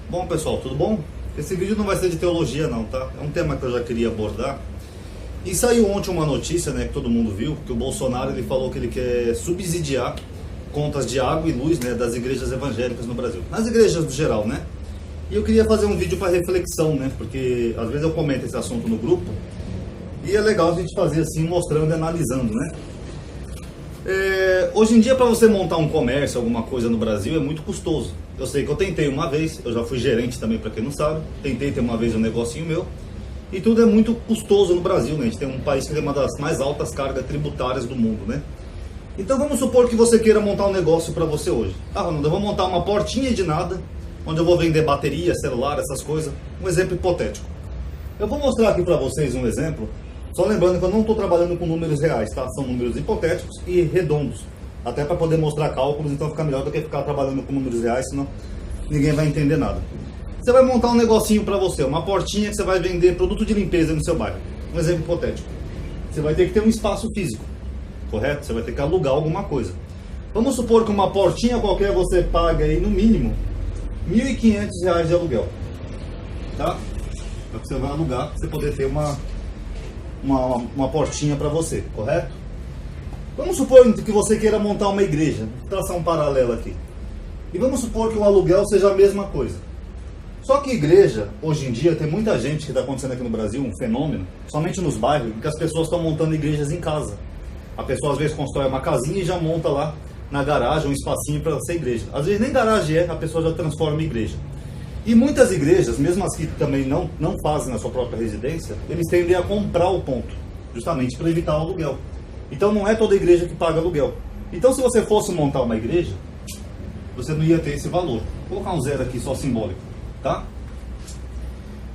Bom pessoal, tudo bom? Esse vídeo não vai ser de teologia não, tá? É um tema que eu já queria abordar. E saiu ontem uma notícia, né, que todo mundo viu, que o Bolsonaro ele falou que ele quer subsidiar contas de água e luz, né, das igrejas evangélicas no Brasil. Nas igrejas no geral, né? E eu queria fazer um vídeo para reflexão, né? Porque às vezes eu comento esse assunto no grupo e é legal a gente fazer assim, mostrando e analisando, né? Hoje em dia, para você montar um comércio, alguma coisa no Brasil, é muito custoso. Eu sei que eu tentei uma vez, eu já fui gerente também, para quem não sabe. Tentei ter uma vez um negocinho meu. E tudo é muito custoso no Brasil, né? A gente tem um país que tem uma das mais altas cargas tributárias do mundo, né? Então vamos supor que você queira montar um negócio para você hoje. Ah, Ronaldo, eu vou montar uma portinha de nada, onde eu vou vender bateria, celular, essas coisas. Um exemplo hipotético. Eu vou mostrar aqui para vocês um exemplo. Só lembrando que eu não estou trabalhando com números reais, tá? São números hipotéticos e redondos. Até para poder mostrar cálculos, então fica melhor do que ficar trabalhando com números reais, senão ninguém vai entender nada. Você vai montar um negocinho para você, uma portinha que você vai vender produto de limpeza no seu bairro. Um exemplo hipotético. Você vai ter que ter um espaço físico, correto? Você vai ter que alugar alguma coisa. Vamos supor que uma portinha qualquer você paga aí no mínimo R$ 1.500 de aluguel, tá? É o que você vai alugar para você poder ter uma portinha para você, correto? Vamos supor que você queira montar uma igreja, vou traçar um paralelo aqui. E vamos supor que o aluguel seja a mesma coisa. Só que igreja, hoje em dia, tem muita gente que está acontecendo aqui no Brasil, um fenômeno, somente nos bairros, que as pessoas estão montando igrejas em casa. A pessoa às vezes constrói uma casinha e já monta lá na garagem um espacinho para ser igreja. Às vezes nem garagem a pessoa já transforma em igreja. E muitas igrejas, mesmo as que também não fazem na sua própria residência, eles tendem a comprar o ponto, justamente para evitar o aluguel. Então não é toda igreja que paga aluguel. Então se você fosse montar uma igreja, você não ia ter esse valor. Vou colocar um zero aqui só simbólico, tá?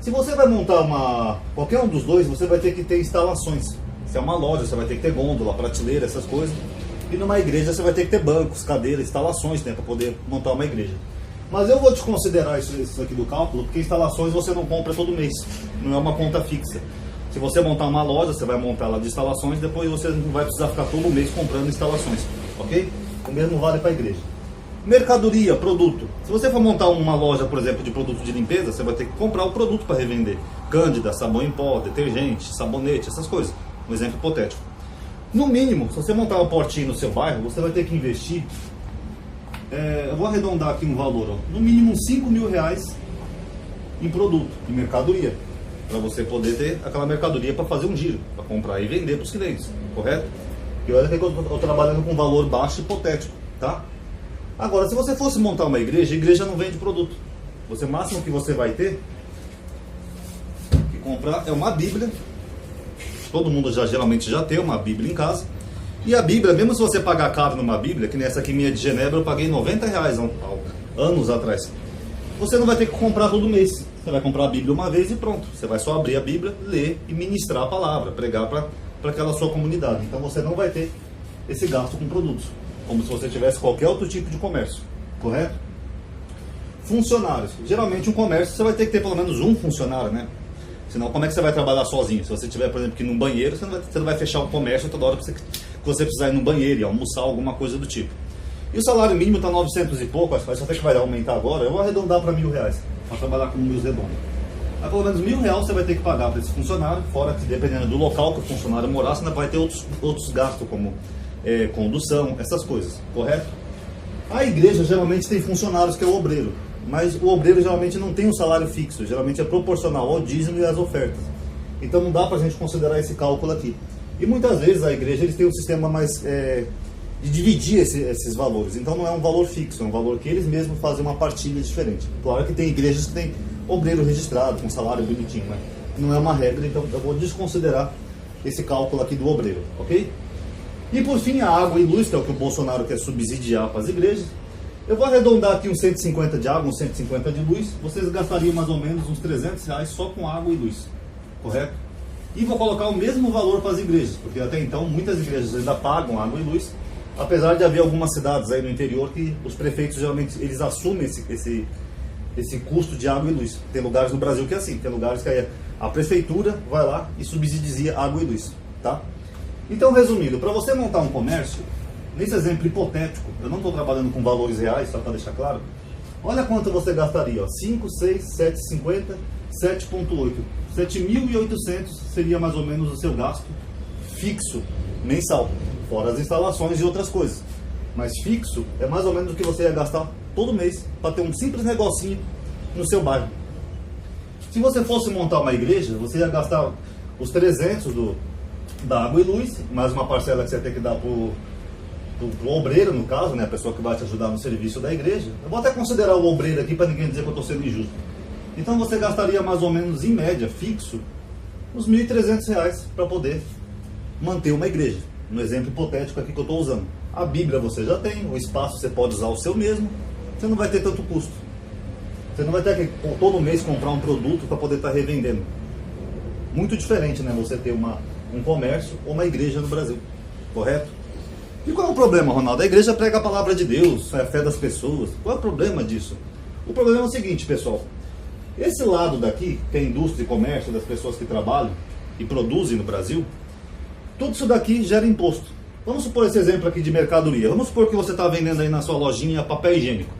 Se você vai montar qualquer um dos dois, você vai ter que ter instalações. Se é uma loja, você vai ter que ter gôndola, prateleira, essas coisas. E numa igreja você vai ter que ter bancos, cadeiras, instalações, né, para poder montar uma igreja. Mas eu vou desconsiderar isso aqui do cálculo, porque instalações você não compra todo mês, não é uma conta fixa. Se você montar uma loja, você vai montar lá de instalações, depois você não vai precisar ficar todo mês comprando instalações, ok? O mesmo vale para a igreja. Mercadoria, produto. Se você for montar uma loja, por exemplo, de produto de limpeza, você vai ter que comprar o produto para revender. Cândida, sabão em pó, detergente, sabonete, essas coisas. Um exemplo hipotético. No mínimo, se você montar uma portinha no seu bairro, você vai ter que investir, eu vou arredondar aqui um valor, ó, no mínimo R$ 5.000 em produto, em mercadoria, para você poder ter aquela mercadoria para fazer um giro, para comprar e vender para os clientes, correto? E olha que eu estou trabalhando com um valor baixo hipotético, tá? Agora, se você fosse montar uma igreja, a igreja não vende produto. O máximo que você vai ter que comprar é uma Bíblia. Todo mundo geralmente já tem uma Bíblia em casa. E a Bíblia, mesmo se você pagar caro numa Bíblia, que nessa aqui minha de Genebra eu paguei R$ 90 anos atrás, você não vai ter que comprar todo mês. Você vai comprar a Bíblia uma vez e pronto. Você vai só abrir a Bíblia, ler e ministrar a palavra, pregar para aquela sua comunidade. Então você não vai ter esse gasto com produtos, como se você tivesse qualquer outro tipo de comércio, correto? Funcionários. Geralmente um comércio você vai ter que ter pelo menos um funcionário, né? Senão como é que você vai trabalhar sozinho? Se você tiver, por exemplo, que ir num banheiro, você não vai fechar o comércio toda hora que você precisar ir no banheiro e almoçar, alguma coisa do tipo. E o salário mínimo está 900 e pouco, acho até que vai aumentar agora. Eu vou arredondar para R$ 1.000, para trabalhar com números redondos. Mas pelo menos R$ 1.000 você vai ter que pagar para esse funcionário, fora que dependendo do local que o funcionário morar, você ainda vai ter outros gastos, como condução, essas coisas, correto? A igreja geralmente tem funcionários que é o obreiro, mas o obreiro geralmente não tem um salário fixo, geralmente é proporcional ao dízimo e às ofertas. Então não dá para a gente considerar esse cálculo aqui. E muitas vezes a igreja eles têm um sistema mais de dividir esses valores, então não é um valor fixo, é um valor que eles mesmos fazem uma partilha diferente. Claro que tem igrejas que tem obreiro registrado, com salário bonitinho, mas não é uma regra, então eu vou desconsiderar esse cálculo aqui do obreiro, ok? E por fim, a água e luz, que é o que o Bolsonaro quer subsidiar para as igrejas. Eu vou arredondar aqui uns 150 de água, uns 150 de luz. Vocês gastariam mais ou menos uns R$ 300 só com água e luz, correto? E vou colocar o mesmo valor para as igrejas, porque até então muitas igrejas ainda pagam água e luz, apesar de haver algumas cidades aí no interior que os prefeitos geralmente eles assumem esse custo de água e luz. Tem lugares no Brasil que é assim, tem lugares que a prefeitura vai lá e subsidia água e luz, tá? Então, resumindo, para você montar um comércio, nesse exemplo hipotético, eu não estou trabalhando com valores reais, só para deixar claro, Olha quanto você gastaria, ó. 5, 6, 7,50, 7,8. 7.800 seria mais ou menos o seu gasto fixo, mensal, fora as instalações e outras coisas. Mas fixo é mais ou menos o que você ia gastar todo mês para ter um simples negocinho no seu bairro. Se você fosse montar uma igreja, você ia gastar os 300 da água e luz, mais uma parcela que você tem que dar pro obreiro, no caso, né, a pessoa que vai te ajudar no serviço da igreja. Eu vou até considerar o obreiro aqui para ninguém dizer que eu estou sendo injusto. Então você gastaria mais ou menos, em média, fixo, uns R$ 1.300 para poder manter uma igreja. No exemplo hipotético aqui que eu estou usando. A Bíblia você já tem, o espaço você pode usar o seu mesmo, você não vai ter tanto custo. Você não vai ter que todo mês comprar um produto para poder estar revendendo. Muito diferente, né, você ter um comércio ou uma igreja no Brasil, correto? E qual é o problema, Ronaldo? A igreja prega a palavra de Deus, é a fé das pessoas. Qual é o problema disso? O problema é o seguinte, pessoal. Esse lado daqui, que é a indústria e comércio das pessoas que trabalham e produzem no Brasil, tudo isso daqui gera imposto. Vamos supor esse exemplo aqui de mercadoria. Vamos supor que você está vendendo aí na sua lojinha papel higiênico.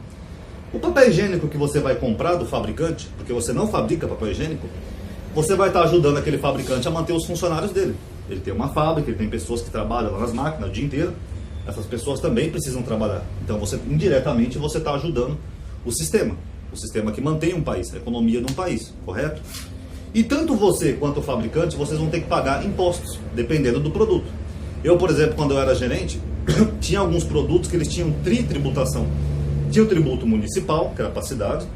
O papel higiênico que você vai comprar do fabricante, porque você não fabrica papel higiênico, você vai estar ajudando aquele fabricante a manter os funcionários dele. Ele tem uma fábrica, ele tem pessoas que trabalham lá nas máquinas o dia inteiro. Essas pessoas também precisam trabalhar. Então, indiretamente, você está ajudando o sistema que mantém um país, a economia de um país, correto? E tanto você quanto o fabricante, vocês vão ter que pagar impostos, dependendo do produto. Eu, por exemplo, quando eu era gerente, tinha alguns produtos que eles tinham tributação. Tinha o tributo municipal, que era para a cidade,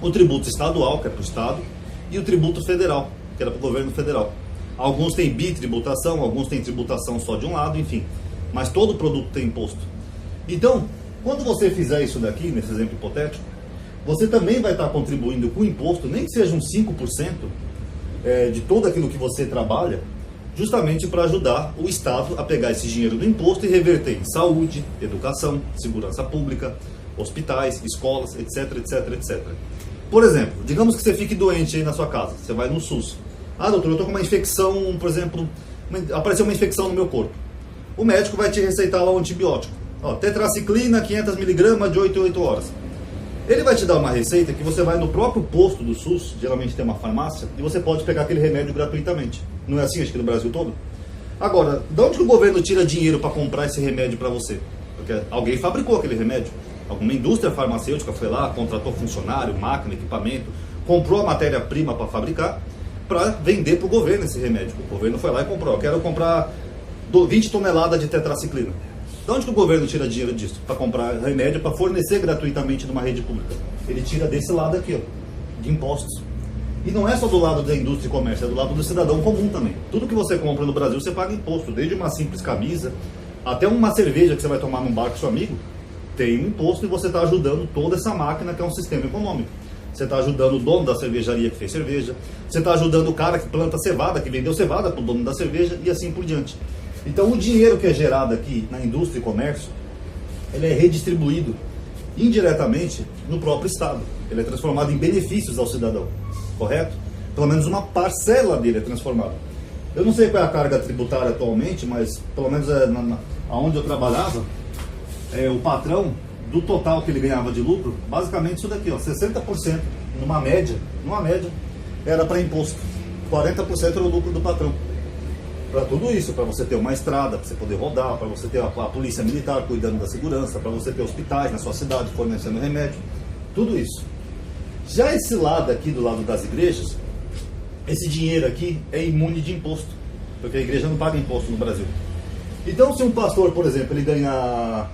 o tributo estadual, que é para o estado, e o tributo federal, que era para o governo federal. Alguns têm bitributação, alguns têm tributação só de um lado, enfim. Mas todo produto tem imposto. Então, quando você fizer isso daqui, nesse exemplo hipotético, você também vai estar contribuindo com o imposto, nem que seja uns 5% de tudo aquilo que você trabalha, justamente para ajudar o Estado a pegar esse dinheiro do imposto e reverter em saúde, educação, segurança pública, hospitais, escolas, etc, etc, etc. Por exemplo, digamos que você fique doente aí na sua casa, você vai no SUS. Ah, doutor, eu estou com uma infecção, por exemplo, apareceu uma infecção no meu corpo. O médico vai te receitar lá um antibiótico. Ó, tetraciclina, 500 mg de 8 em 8 horas. Ele vai te dar uma receita que você vai no próprio posto do SUS, geralmente tem uma farmácia, e você pode pegar aquele remédio gratuitamente. Não é assim, acho que no Brasil todo? Agora, de onde que o governo tira dinheiro para comprar esse remédio para você? Porque alguém fabricou aquele remédio. Alguma indústria farmacêutica foi lá, contratou funcionário, máquina, equipamento, comprou a matéria-prima para fabricar, para vender para o governo esse remédio. O governo foi lá e comprou. Eu quero comprar 20 toneladas de tetraciclina. De onde que o governo tira dinheiro disso? Para comprar remédio, para fornecer gratuitamente numa rede pública. Ele tira desse lado aqui, ó, de impostos. E não é só do lado da indústria e comércio, é do lado do cidadão comum também. Tudo que você compra no Brasil, você paga imposto. Desde uma simples camisa, até uma cerveja que você vai tomar num bar com seu amigo, tem um imposto e você está ajudando toda essa máquina que é um sistema econômico. Você está ajudando o dono da cervejaria que fez cerveja, você está ajudando o cara que planta cevada, que vendeu cevada para o dono da cerveja e assim por diante. Então o dinheiro que é gerado aqui na indústria e comércio, ele é redistribuído indiretamente no próprio Estado. Ele é transformado em benefícios ao cidadão, correto? Pelo menos uma parcela dele é transformada. Eu não sei qual é a carga tributária atualmente, mas pelo menos aonde eu trabalhava, o patrão, do total que ele ganhava de lucro, basicamente isso daqui, ó, 60% numa média, era para imposto. 40% era o lucro do patrão. Para tudo isso, para você ter uma estrada, para você poder rodar, para você ter a polícia militar cuidando da segurança, para você ter hospitais na sua cidade fornecendo remédio, tudo isso. Já esse lado aqui, do lado das igrejas, esse dinheiro aqui é imune de imposto, porque a igreja não paga imposto no Brasil. Então, se um pastor, por exemplo, ele ganha...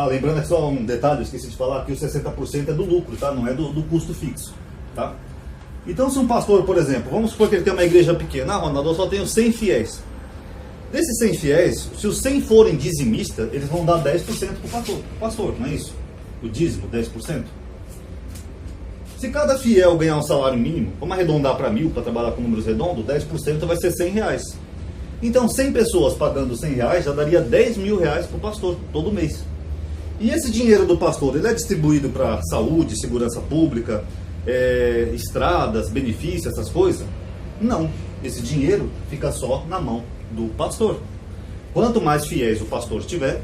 lembrando aqui só um detalhe, eu esqueci de falar, que o 60% é do lucro, tá? Não é do custo fixo, tá? Então, se um pastor, por exemplo, vamos supor que ele tem uma igreja pequena, Ronaldo, eu só tenho 100 fiéis. Desses 100 fiéis, se os 100 forem dizimistas, eles vão dar 10% para o pastor, não é isso? O dízimo, 10%. Se cada fiel ganhar um salário mínimo, vamos arredondar para 1.000, para trabalhar com números redondos, 10% vai ser R$100. Então, 100 pessoas pagando R$100 já daria R$10.000 para o pastor, todo mês. E esse dinheiro do pastor, ele é distribuído para saúde, segurança pública, estradas, benefícios, essas coisas? Não. Esse dinheiro fica só na mão do pastor. Quanto mais fiéis o pastor tiver,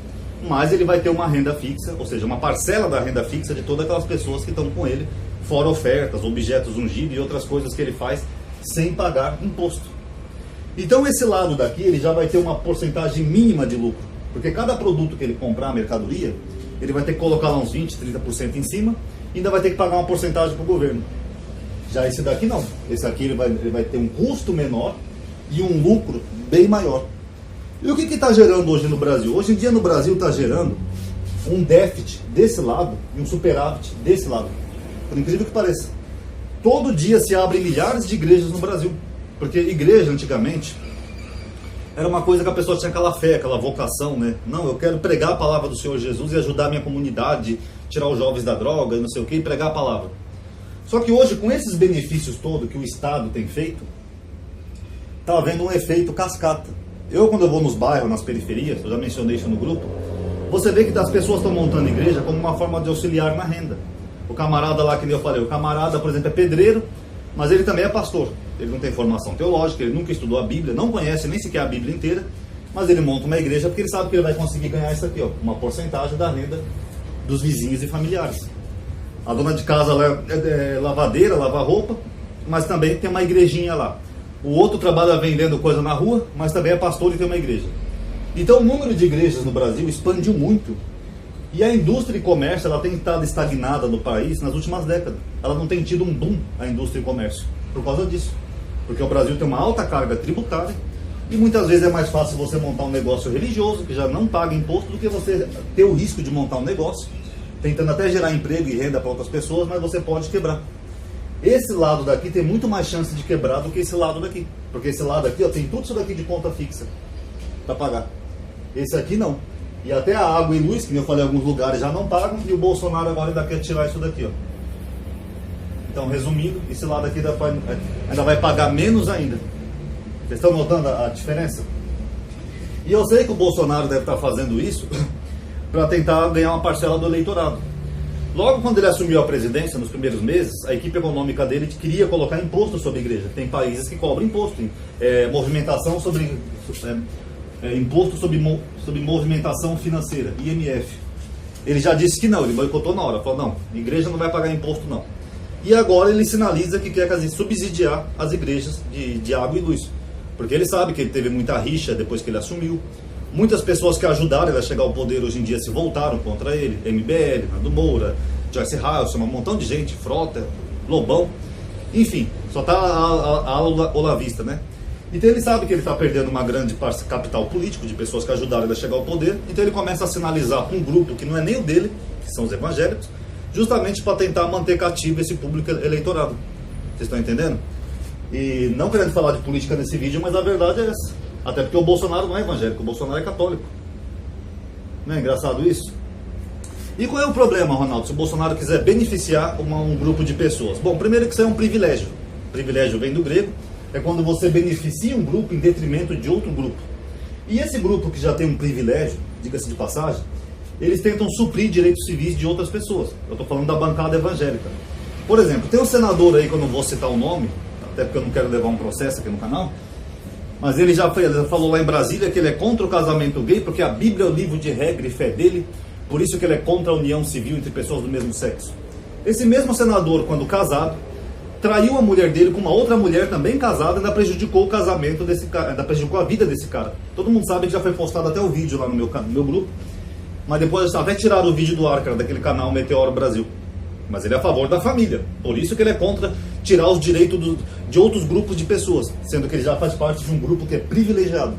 mas ele vai ter uma renda fixa, ou seja, uma parcela da renda fixa de todas aquelas pessoas que estão com ele, fora ofertas, objetos ungidos e outras coisas que ele faz sem pagar imposto. Então esse lado daqui, ele já vai ter uma porcentagem mínima de lucro, porque cada produto que ele comprar, mercadoria, ele vai ter que colocar lá uns 20, 30% em cima, e ainda vai ter que pagar uma porcentagem para o governo. Já esse daqui não, esse aqui ele vai ter um custo menor e um lucro bem maior. E o que está gerando hoje no Brasil? Hoje em dia no Brasil está gerando um déficit desse lado e um superávit desse lado. Por incrível que pareça. Todo dia se abrem milhares de igrejas no Brasil. Porque igreja antigamente era uma coisa que a pessoa tinha aquela fé, aquela vocação, né? Não, eu quero pregar a palavra do Senhor Jesus e ajudar a minha comunidade, tirar os jovens da droga e não sei o que, e pregar a palavra. Só que hoje, com esses benefícios todos que o Estado tem feito, está havendo um efeito cascata. Quando eu vou nos bairros, nas periferias, eu já mencionei isso no grupo, você vê que as pessoas estão montando igreja como uma forma de auxiliar na renda. O camarada lá, que nem eu falei, o camarada, por exemplo, é pedreiro, mas ele também é pastor. Ele não tem formação teológica, ele nunca estudou a Bíblia, não conhece nem sequer a Bíblia inteira, mas ele monta uma igreja porque ele sabe que ele vai conseguir ganhar isso aqui, ó, uma porcentagem da renda dos vizinhos e familiares. A dona de casa lá é lavadeira, lava roupa, mas também tem uma igrejinha lá. O outro trabalha vendendo coisa na rua, mas também é pastor e tem uma igreja. Então o número de igrejas no Brasil expandiu muito. E a indústria e comércio, ela tem estado estagnada no país nas últimas décadas. Ela não tem tido um boom, a indústria e comércio, por causa disso. Porque o Brasil tem uma alta carga tributária e muitas vezes é mais fácil você montar um negócio religioso, que já não paga imposto, do que você ter o risco de montar um negócio, tentando até gerar emprego e renda para outras pessoas, mas você pode quebrar. Esse lado daqui tem muito mais chance de quebrar do que esse lado daqui. Porque esse lado aqui, ó, tem tudo isso daqui de conta fixa para pagar. Esse aqui não. E até a água e luz, que eu falei, em alguns lugares já não pagam, e o Bolsonaro agora ainda quer tirar isso daqui, ó. Então, resumindo, esse lado aqui ainda vai pagar menos ainda. Vocês estão notando a diferença? E eu sei que o Bolsonaro deve estar fazendo isso para tentar ganhar uma parcela do eleitorado. Logo quando ele assumiu a presidência, nos primeiros meses, a equipe econômica dele queria colocar imposto sobre a igreja. Tem países que cobram imposto, movimentação sobre... imposto sobre movimentação financeira, IMF. Ele já disse que não, ele boicotou na hora, falou, não, a igreja não vai pagar imposto não. E agora ele sinaliza que quer subsidiar as igrejas de água e luz, porque ele sabe que ele teve muita rixa depois que ele assumiu. Muitas pessoas que ajudaram ele a chegar ao poder hoje em dia se voltaram contra ele, MBL, Nando Moura, Joyce Hasselman, um montão de gente, Frota, Lobão, enfim, só está a ala olavista, né? Então ele sabe que ele está perdendo uma grande capital político de pessoas que ajudaram ele a chegar ao poder. Então ele começa a sinalizar para um grupo que não é nem o dele, que são os evangélicos, justamente para tentar manter cativo esse público eleitorado. Vocês estão entendendo? E não querendo falar de política nesse vídeo, mas a verdade é essa. Até porque o Bolsonaro não é evangélico, o Bolsonaro é católico. Não é engraçado isso? E qual é o problema, Ronaldo, se o Bolsonaro quiser beneficiar um grupo de pessoas? Bom, primeiro que isso é um privilégio. Privilégio vem do grego. É quando você beneficia um grupo em detrimento de outro grupo. E esse grupo que já tem um privilégio, diga-se de passagem, eles tentam suprir direitos civis de outras pessoas. Eu estou falando da bancada evangélica. Por exemplo, tem um senador aí que eu não vou citar o nome, até porque eu não quero levar um processo aqui no canal, mas ele já falou lá em Brasília que ele é contra o casamento gay, porque a Bíblia é o livro de regra e fé dele, por isso que ele é contra a união civil entre pessoas do mesmo sexo. Esse mesmo senador, quando casado, traiu a mulher dele com uma outra mulher também casada e ainda prejudicou o casamento desse cara, ainda prejudicou a vida desse cara. Todo mundo sabe que já foi postado até o vídeo lá no meu grupo, mas depois até tiraram o vídeo do ar, cara, daquele canal Meteoro Brasil. Mas ele é a favor da família, por isso que ele é contra tirar os direitos de outros grupos de pessoas, sendo que ele já faz parte de um grupo que é privilegiado.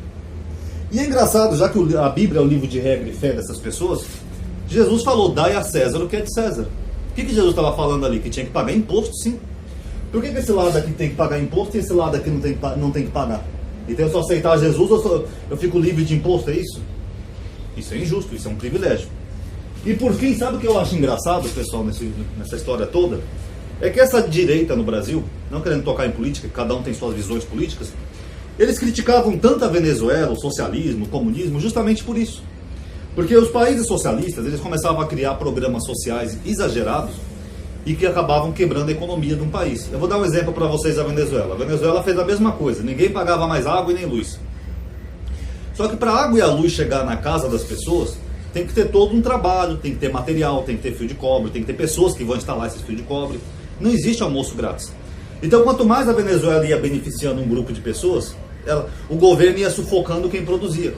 E é engraçado, já que a Bíblia é o livro de regra e fé dessas pessoas, Jesus falou, dai a César o que é de César. O que Jesus estava falando ali? Que tinha que pagar imposto, sim. Por que esse lado aqui tem que pagar imposto e esse lado aqui não tem que pagar? Então eu só aceitar Jesus ou eu fico livre de imposto, é isso? Isso é injusto, isso é um privilégio. E por fim, sabe o que eu acho engraçado, pessoal, nessa história toda? É que essa direita no Brasil, não querendo tocar em política, cada um tem suas visões políticas, eles criticavam tanto a Venezuela, o socialismo, o comunismo, justamente por isso. Porque os países socialistas, eles começavam a criar programas sociais exagerados e que acabavam quebrando a economia de um país. Eu vou dar um exemplo para vocês da Venezuela. A Venezuela fez a mesma coisa, ninguém pagava mais água e nem luz. Só que para a água e a luz chegar na casa das pessoas, Tem que ter todo um trabalho, tem que ter material, tem que ter fio de cobre, tem que ter pessoas que vão instalar esses fios de cobre. Não existe almoço grátis. Então, quanto mais a Venezuela ia beneficiando um grupo de pessoas, o governo ia sufocando quem produzia.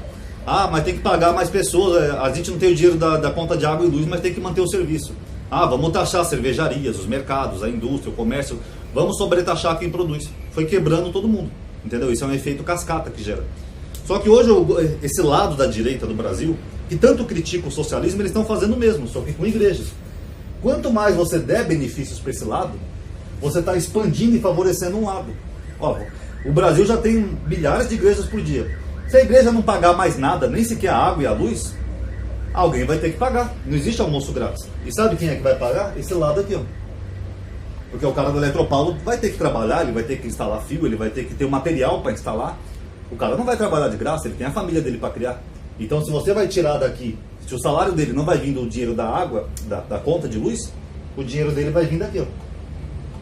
Ah, mas tem que pagar mais pessoas, a gente não tem o dinheiro da conta de água e luz, mas tem que manter o serviço. Ah, vamos taxar as cervejarias, os mercados, a indústria, o comércio, vamos sobretaxar quem produz. Foi quebrando todo mundo, entendeu? Isso é um efeito cascata que gera. Só que hoje, esse lado da direita do Brasil, que tanto critica o socialismo, eles estão fazendo o mesmo, só que com igrejas. Quanto mais você der benefícios para esse lado, você está expandindo e favorecendo um lado. Ó, o Brasil já tem milhares de igrejas por dia. Se a igreja não pagar mais nada, nem sequer a água e a luz, alguém vai ter que pagar. Não existe almoço grátis. E sabe quem é que vai pagar? Esse lado aqui, ó. Porque o cara do Eletropaulo vai ter que trabalhar, ele vai ter que instalar fio, ele vai ter que ter o material para instalar. O cara não vai trabalhar de graça, ele tem a família dele para criar. Então, se você vai tirar daqui, se o salário dele não vai vir do dinheiro da água, da conta de luz, o dinheiro dele vai vir daqui, ó.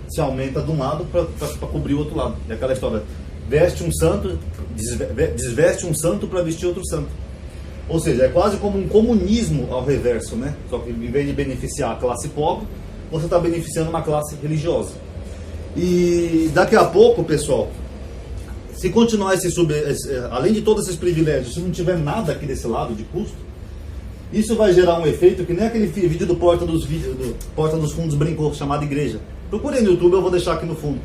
Se aumenta de um lado para cobrir o outro lado. É aquela história, veste um santo, desveste um santo para vestir outro santo. Ou seja, é quase como um comunismo ao reverso, né? Só que em vez de beneficiar a classe pobre, você está beneficiando uma classe religiosa. E daqui a pouco, pessoal, se continuar além de todos esses privilégios, se não tiver nada aqui desse lado de custo, isso vai gerar um efeito que nem aquele vídeo do Porta dos Fundos brincou, chamado igreja. Procurem no YouTube, eu vou deixar aqui no fundo.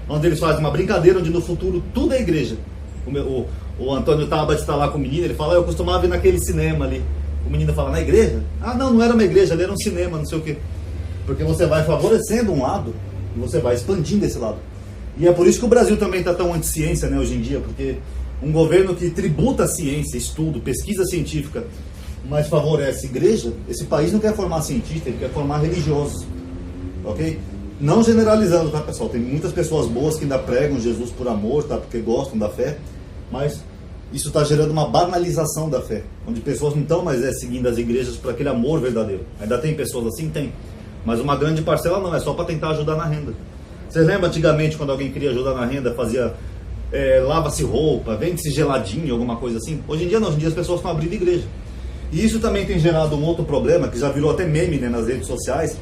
Onde eles fazem uma brincadeira, onde no futuro tudo é igreja. O Antônio Tabet está lá com o menino, ele fala, eu costumava ir naquele cinema ali. O menino fala, na igreja? Ah, não era uma igreja, ali era um cinema, não sei o quê. Porque você vai favorecendo um lado e você vai expandindo esse lado. E é por isso que o Brasil também está tão anti-ciência, né, hoje em dia, porque um governo que tributa a ciência, estudo, pesquisa científica, mas favorece a igreja, esse país não quer formar cientista, ele quer formar religiosos, ok? Não generalizando, tá, pessoal? Tem muitas pessoas boas que ainda pregam Jesus por amor, tá, porque gostam da fé, mas isso está gerando uma banalização da fé, onde pessoas não estão mais seguindo as igrejas por aquele amor verdadeiro. Ainda tem pessoas assim? Tem. Mas uma grande parcela não, é só para tentar ajudar na renda. Você lembra antigamente quando alguém queria ajudar na renda, fazia lava-se roupa, vende-se geladinho, alguma coisa assim? Hoje em dia não, hoje em dia as pessoas estão abrindo igreja. E isso também tem gerado um outro problema, que já virou até meme, né, nas redes sociais.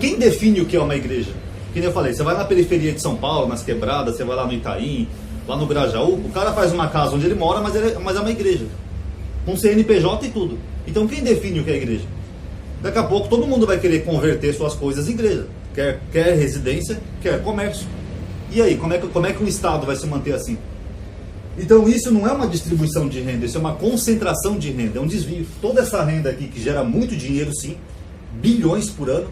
Quem define o que é uma igreja? Que nem eu falei, você vai na periferia de São Paulo, nas quebradas, você vai lá no Itaim, lá no Grajaú, o cara faz uma casa onde ele mora, mas é uma igreja. Com CNPJ e tudo. Então quem define o que é igreja? Daqui a pouco todo mundo vai querer converter suas coisas em igreja. Quer residência, quer comércio. E aí, como é que um Estado vai se manter assim? Então isso não é uma distribuição de renda, isso é uma concentração de renda, é um desvio. Toda essa renda aqui, que gera muito dinheiro sim, bilhões por ano,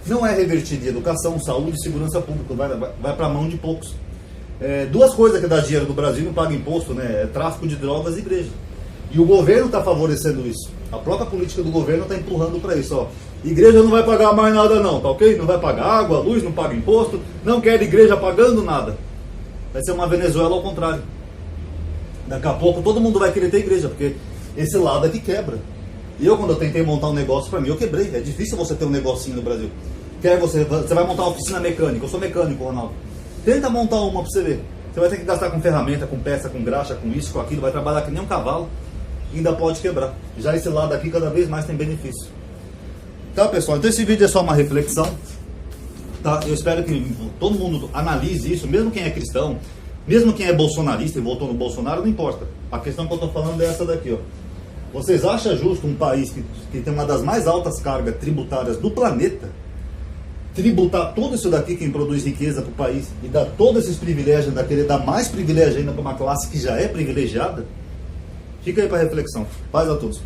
não é revertida em educação, saúde e segurança pública, vai para a mão de poucos. Duas coisas que dá dinheiro do Brasil e não paga imposto, né? É tráfico de drogas e igreja. E o governo está favorecendo isso. A própria política do governo está empurrando para isso. Ó. Igreja não vai pagar mais nada não, tá ok? Não vai pagar água, luz, não paga imposto, não quer igreja pagando nada. Vai ser uma Venezuela ao contrário. Daqui a pouco todo mundo vai querer ter igreja, porque esse lado é que quebra. E eu, quando eu tentei montar um negócio para mim, eu quebrei. É difícil você ter um negocinho no Brasil. Você vai montar uma oficina mecânica. Eu sou mecânico, Ronaldo. Tenta montar uma para você ver. Você vai ter que gastar com ferramenta, com peça, com graxa, com isso, com aquilo. Vai trabalhar que nem um cavalo. E ainda pode quebrar. Já esse lado aqui cada vez mais tem benefício. Tá, pessoal? Então esse vídeo é só uma reflexão. Tá? Eu espero que todo mundo analise isso. Mesmo quem é cristão, mesmo quem é bolsonarista e votou no Bolsonaro, não importa. A questão que eu estou falando é essa daqui, ó. Vocês acham justo um país que tem uma das mais altas cargas tributárias do planeta tributar tudo isso daqui, quem produz riqueza para o país, e dar todos esses privilégios, ainda querer dar mais privilégio ainda para uma classe que já é privilegiada? Fica aí para reflexão. Paz a todos.